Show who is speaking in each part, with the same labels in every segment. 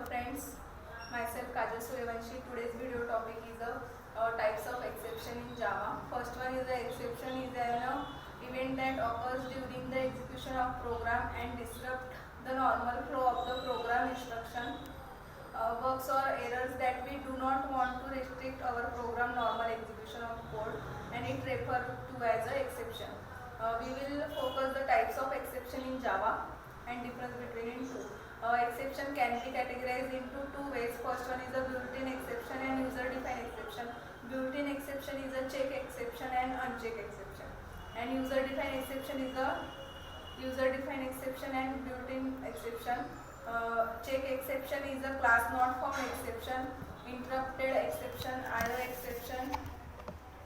Speaker 1: friends, myself Kajal Suryavanshi. Today's video topic is types of exception in Java. First one is the exception is an event that occurs during the execution of program and disrupt the normal flow of the program instruction. Bugs or errors that we do not want to restrict our program normal execution of code, and it referred to as an exception. We will focus the types of exception in Java and difference between two. Exception can be categorized into two ways. First one is a built-in exception and user-defined exception. Built-in exception is a check exception and uncheck exception. And user-defined exception is a user-defined exception and built-in exception. Check exception is a class not found exception, interrupted exception, IO exception,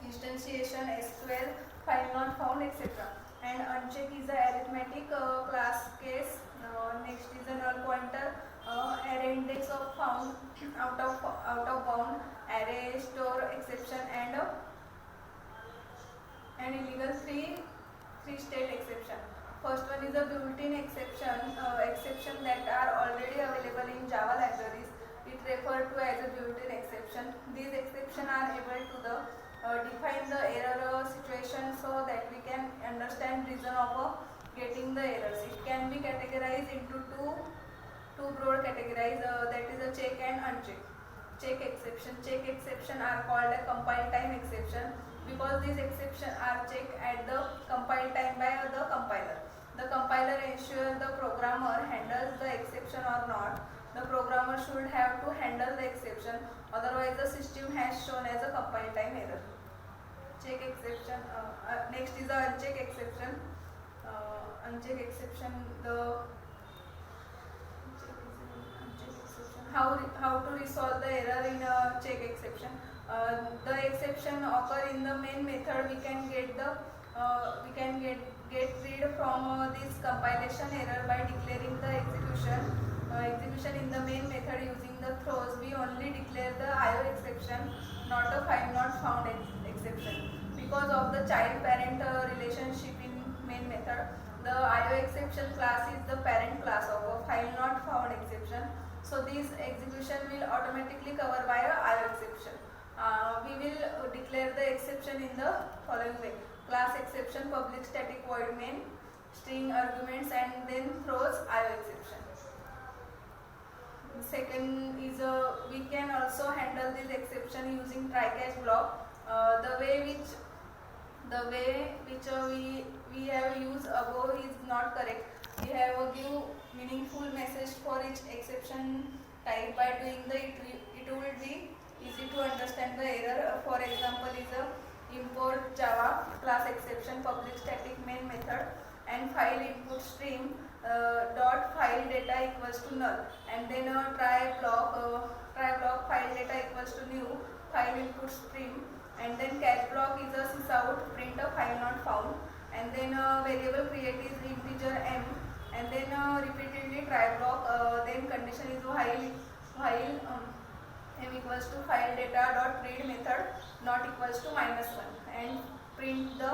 Speaker 1: instantiation, SQL, file not found, etc. And uncheck is a arithmetic class case. Next is a null pointer, array index of found, out of bound, array store exception, and illegal three state exception. First one is a built-in exception, exception that are already available in Java libraries. It referred to as a built-in exception. These exceptions are able to define the error situation so that we can understand reason of getting the errors. It can be categorized into two broad categories, that is a check and uncheck. Check exception are called a compile time exception because these exceptions are checked at the compile time by the compiler. The compiler ensures the programmer handles the exception or not. The programmer should have to handle the exception, otherwise the system has shown as a compile time error. Check exception. Next is the uncheck exception. Uncheck exception. How to resolve the error in a check exception. The exception occur in the main method. We can get rid from this compilation error by declaring the execution in the main method using the throws. We only declare the IO exception, not a file not found exception. Because of the child-parent relationship in main method, the IO exception class is the parent class of a file not found exception. So this execution will automatically cover by a IO exception. We will declare the exception in the following way: class exception, public static void main, string arguments, and then throws IO exception. Second is we can also handle this exception using try catch block. The way which we have used above is not correct. We have give meaningful message for each exception type. By doing it will be easy to understand the error. For example, is a import Java class exception public static main method and file input stream dot file data equals to null, and then try block file data equals to new file input stream, and then catch block is a sysout print a file not found, and then variable create is integer m, and then repeatedly try block, then condition is while m equals to file data dot read method not equals to -1, and print the